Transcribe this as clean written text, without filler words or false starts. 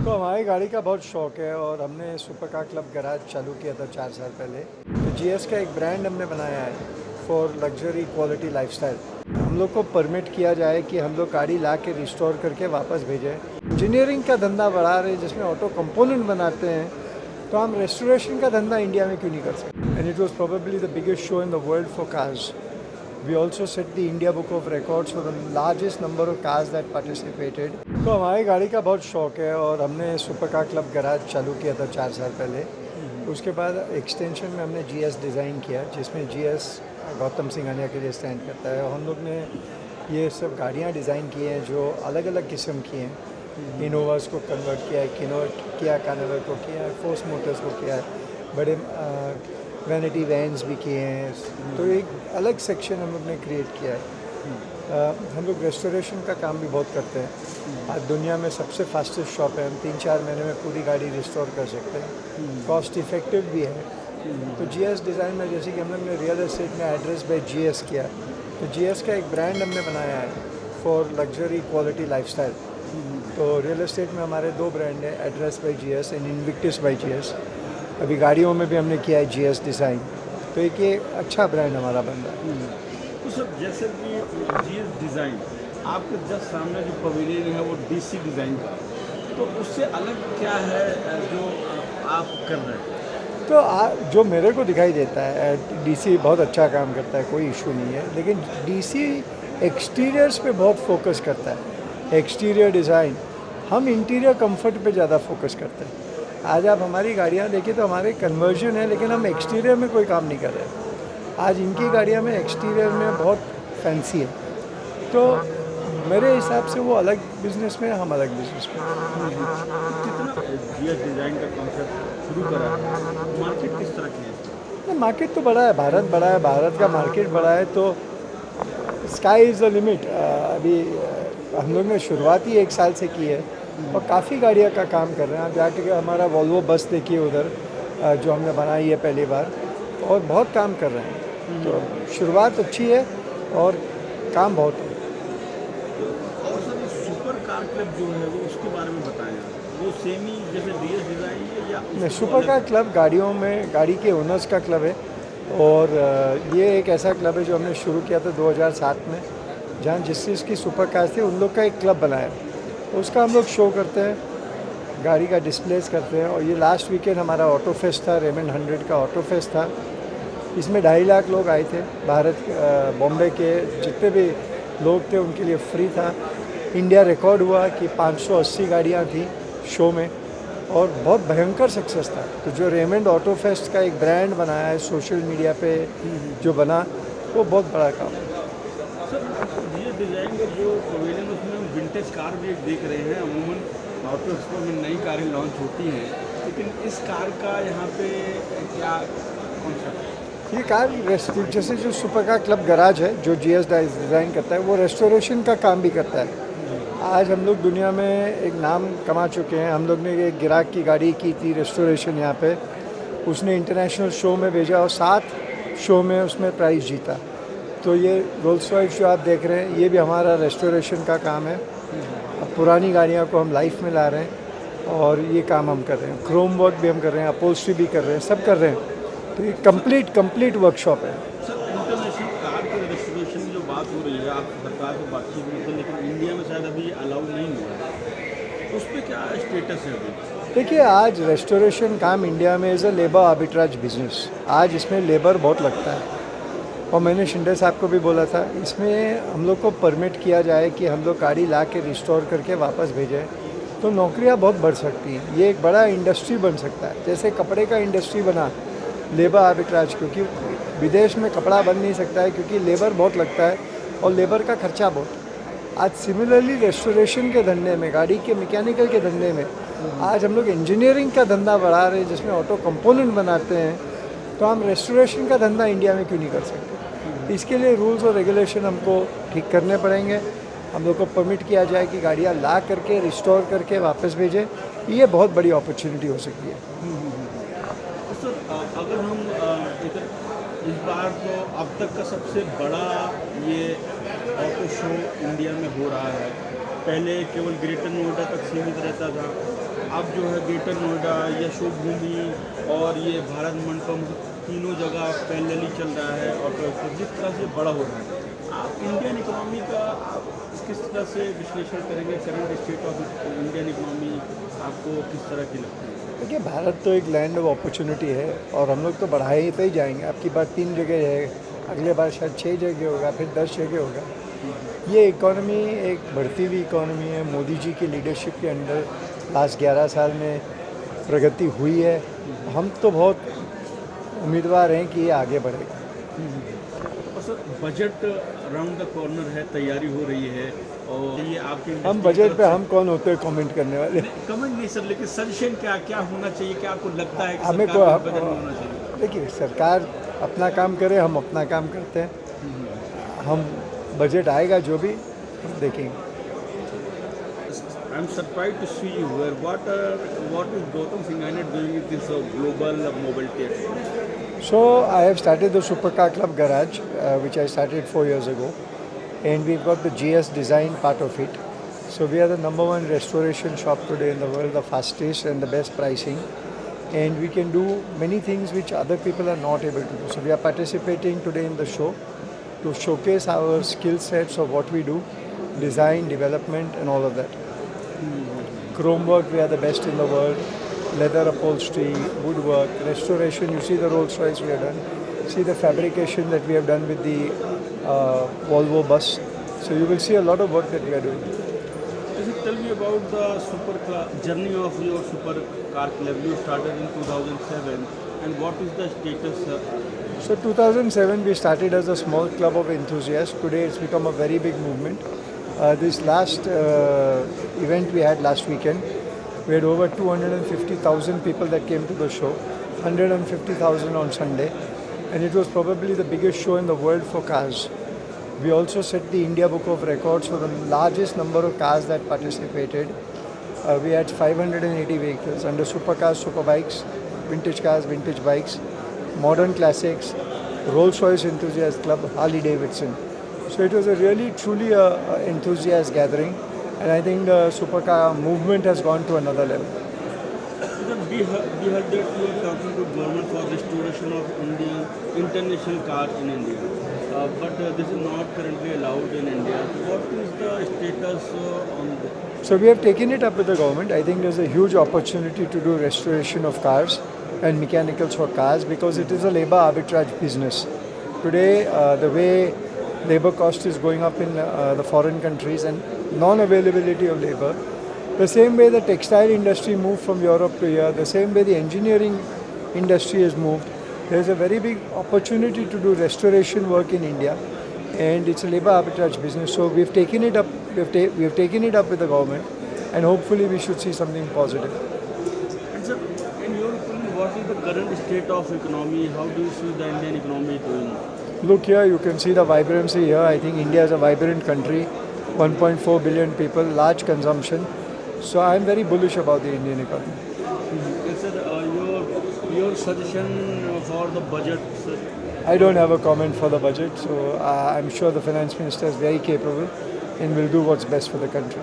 तो हमारी गाड़ी का बहुत शौक़ है और हमने सुपर कार क्लब गैराज चालू किया था 4 साल पहले। तो जीएस का एक ब्रांड हमने बनाया है फॉर लग्जरी क्वालिटी लाइफस्टाइल। हम लोग को परमिट किया जाए कि हम लोग गाड़ी ला के रिस्टोर करके वापस भेजें। इंजीनियरिंग का धंधा बढ़ा रहे जिसमें ऑटो कंपोनेंट बनाते हैं, तो हम रेस्टोरेशन का धंधा इंडिया में क्यों नहीं कर सकते। And it was probably the biggest show in the world for cars. We also set the India Book of Records for the largest number of cars that participated. तो हमारी गाड़ी का बहुत शौक़ है और हमने सुपर कार क्लब गैराज चालू किया था 4 साल पहले। उसके बाद एक्सटेंशन में हमने जीएस डिज़ाइन किया, जिसमें जीएस गौतम सिंघानिया के लिए स्टैंड करता है। और हम लोग ने ये सब गाड़ियाँ डिज़ाइन की हैं जो अलग अलग किस्म की हैं। इनोवास को कन्वर्ट किया है, किया कार्निवल को किया है, फोर्स मोटर्स को किया है, बड़े वैनिटी वैन्स भी किए हैं। तो एक अलग सेक्शन हम लोग ने क्रिएट किया है। हम लोग रेस्टोरेशन का काम भी बहुत करते हैं। आज दुनिया में सबसे फास्टेस्ट शॉप है। हम 3-4 महीने में पूरी गाड़ी रिस्टोर कर सकते हैं। कॉस्ट इफेक्टिव भी है। तो जीएस डिज़ाइन में जैसे कि हम लोग ने रियल एस्टेट में एड्रेस बाय जीएस किया, तो जीएस का एक ब्रांड हमने बनाया है फॉर लग्जरी क्वालिटी लाइफस्टाइल। तो रियल एस्टेट में हमारे 2 ब्रांड हैं, address by GS and Invictus by GS. अभी गाड़ियों में भी हमने किया है जीएस डिज़ाइन। तो एक ये अच्छा ब्रांड हमारा बन रहा है। तो सर जैसे कि जीएस डिज़ाइन आपके जस्ट सामने जो पवेलियन है वो डीसी डिज़ाइन का, तो उससे अलग क्या है जो आप कर रहे हैं? तो जो मेरे को दिखाई देता है, डीसी बहुत अच्छा काम करता है, कोई इशू नहीं है। लेकिन डीसी एक्सटीरियर्स पे बहुत फोकस करता है, एक्सटीरियर डिज़ाइन। हम इंटीरियर कंफर्ट पे ज़्यादा फोकस करते हैं। आज आप हमारी गाड़ियाँ देखिए तो हमारे कन्वर्जन है, लेकिन हम एक्सटीरियर में कोई काम नहीं कर रहे। आज इनकी गाड़ियाँ में एक्सटीरियर में बहुत फैंसी है। तो मेरे हिसाब से वो अलग बिजनेस में, हम अलग बिजनेस में। कितना जीएस डिज़ाइन का कॉन्सेप्ट शुरू करा है, मार्केट किस तरह की है? मार्केट तो बड़ा है, भारत बड़ा है, भारत का मार्केट बड़ा है, तो स्काई इज़ द लिमिट। अभी हम लोग ने शुरुआत ही 1 साल से की है और काफ़ी गाड़ियाँ का काम कर रहे हैं। आप जाके हमारा वॉल्वो बस देखिए उधर, जो हमने बनाई है पहली बार, और बहुत काम कर रहे हैं। तो शुरुआत अच्छी है और काम बहुत है। और सर सुपर कार क्लब जो है वो उसके बारे में बताएं आप। वो सेमी जैसे जीएस डिज़ाइन है या नहीं, सुपर कार क्लब गाड़ियों में गाड़ी के ओनर्स का क्लब है। और ये एक ऐसा क्लब है जो हमने शुरू किया था 2007 में, जहाँ जिस चीज़ की सुपर कार थी उन लोग का एक क्लब बनाया। तो उसका हम लोग शो करते हैं, गाड़ी का डिस्प्लेस करते हैं। और ये लास्ट वीकेंड हमारा ऑटो फेस्ट था, रेमंड 100 का ऑटो फेस्ट था। इसमें 2.5 लाख लोग आए थे। भारत बॉम्बे के जितने भी लोग थे उनके लिए फ्री था। इंडिया रिकॉर्ड हुआ कि 580 गाड़ियाँ थी शो में और बहुत भयंकर सक्सेस था। तो जो रेमंड ऑटो फेस्ट का एक ब्रांड बनाया है सोशल मीडिया पे जो बना, वो बहुत बड़ा काम है। सर जीएस डिज़ाइन का जो पवेलियन उसमें हम विंटेज कार भी एक देख रहे हैं। अमूमन ऑटो एक्सपो में नई कारें लॉन्च होती हैं, लेकिन इस कार का यहाँ पे क्या कॉन्सेप्ट है? ये कार जैसे जो सुपर कार क्लब गैराज है जो जीएस डिज़ाइन करता है, वो रेस्टोरेशन का काम भी करता है। आज हम लोग दुनिया में एक नाम कमा चुके हैं। हम लोग ने एक गिराक की गाड़ी की थी रेस्टोरेशन यहाँ पे, उसने इंटरनेशनल शो में भेजा और 7 शो में उसमें प्राइज़ जीता। तो ये रोल्स रॉयस जो आप देख रहे हैं, ये भी हमारा रेस्टोरेशन का काम है। अब पुरानी गाड़ियों को हम लाइफ में ला रहे हैं और ये काम हम कर रहे हैं। क्रोम वर्क भी हम कर रहे हैं, अपहोल्स्ट्री भी कर रहे हैं, सब कर रहे हैं। तो ये कंप्लीट वर्कशॉप है। सर इंटरनेशनल कार के रेस्टोरेशन की जो बात हो रही है, आप सरकार से बातचीत में थे, लेकिन इंडिया में शायद अभी अलाउ नहीं हुआ है, उस पर क्या स्टेटस है अभी? देखिए, आज रेस्टोरेशन काम इंडिया में is a labour arbitrage business. आज इसमें लेबर बहुत लगता है और मैंने शिंदे साहब को भी बोला था, इसमें हम लोग को परमिट किया जाए कि हम लोग गाड़ी ला के रिस्टोर करके वापस भेजें, तो नौकरियां बहुत बढ़ सकती हैं। ये एक बड़ा इंडस्ट्री बन सकता है, जैसे कपड़े का इंडस्ट्री बना लेबर आर्बिट्राज। क्योंकि विदेश में कपड़ा बन नहीं सकता है क्योंकि लेबर बहुत लगता है और लेबर का खर्चा बहुत। आज सिमिलरली रेस्टोरेशन के धंधे में, गाड़ी के मैकेनिकल के धंधे में, आज हम लोग इंजीनियरिंग का धंधा बढ़ा रहे हैं जिसमें ऑटो कंपोनेंट बनाते हैं, तो हम रेस्टोरेशन का धंधा इंडिया में क्यों नहीं कर सकते। इसके लिए रूल्स और रेगुलेशन हमको ठीक करने पड़ेंगे। हम लोग को परमिट किया जाए कि गाड़ियाँ ला करके रिस्टोर करके वापस भेजें। ये बहुत बड़ी अपॉर्चुनिटी हो सकती है। सर अगर हम इस बार तो अब तक का सबसे बड़ा ये ऑटो शो इंडिया में हो रहा है। पहले केवल ग्रेटर नोएडा तक सीमित रहता था, आप जो है ग्रेटर नोएडा, यशोक भूमि और ये भारत मंडपम, तीनों जगह पैरेलली चल रहा है और जिस तरह से बड़ा हो रहा है, आप इंडियन इकोनॉमी का आप किस तरह से विश्लेषण करेंगे? Current state of Indian economy आपको किस तरह की लगती है? देखिए, भारत तो एक लैंड ऑफ अपॉर्चुनिटी है और हम लोग तो बढ़ाते ही जाएंगे। आपकी बात 3 जगह है, अगले बार शायद 6 जगह होगा, फिर 10 जगह होगा। ये इकोनॉमी एक बढ़ती हुई इकोनॉमी है। मोदी जी की लीडरशिप के अंडर लास्ट 11 साल में प्रगति हुई है। हम तो बहुत उम्मीदवार हैं कि ये आगे बढ़ेगा। और sir, budget around the corner है, तैयारी हो रही है और ये आपके हम बजट पे हम कौन होते हैं कमेंट करने वाले? कमेंट नहीं सर, लेकिन सजेशन क्या क्या होना चाहिए? क्या आपको लगता है कि हमें सरकार का बजट में होना चाहिए? देखिए, सरकार अपना काम करे, हम अपना काम करते हैं। हम बजट आएगा जो भी हम देखेंगे। I'm surprised to see you here. What is Gautam Singhania doing with this global mobility expo? So I have started the Supercar Club Garage, which I started 4 years ago, and we've got the GS design part of it. So we are the #1 restoration shop today in the world, the fastest and the best pricing, and we can do many things which other people are not able to do. So we are participating today in the show to showcase our skill sets of what we do, design, development, and all of that. Chrome work, we are the best in the world. Leather upholstery, woodwork, restoration. You see the Rolls Royce we have done. See the fabrication that we have done with the Volvo bus. So you will see a lot of work that we are doing. Tell me about the journey of your supercar club. You started in 2007, and what is the status? So 2007 we started as a small club of enthusiasts. Today it's become a very big movement. This last event we had last weekend, we had over 250,000 people that came to the show, 150,000 on Sunday, and it was probably the biggest show in the world for cars. We also set the India Book of Records for the largest number of cars that participated. We had 580 vehicles under supercars, superbikes, vintage cars, vintage bikes, modern classics, Rolls Royce Enthusiast Club, Harley Davidson. So it was a really truly enthusiast gathering, and I think the supercar movement has gone to another level. We heard that you are talking to government for restoration of international cars in India, but this is not currently allowed in India. What is the status on this? So we have taken it up with the government. I think there's a huge opportunity to do restoration of cars and mechanicals for cars because it is a labor arbitrage business. Today, the way labor cost is going up in the foreign countries and non-availability of labor, the same way the textile industry moved from Europe to here, the same way the engineering industry has moved, there's a very big opportunity to do restoration work in India, and it's a labor arbitrage business. So we've taken it up. We've taken it up with the government, and hopefully we should see something positive. And sir, in your opinion, what is the current state of economy? How do you see the Indian economy doing? Look here, you can see the vibrancy here. I think India is a vibrant country, 1.4 billion people, large consumption. So I'm very bullish about the Indian economy. And sir, your suggestion for the budget, sir? I don't have a comment for the budget, so I'm sure the finance minister is very capable and will do what's best for the country.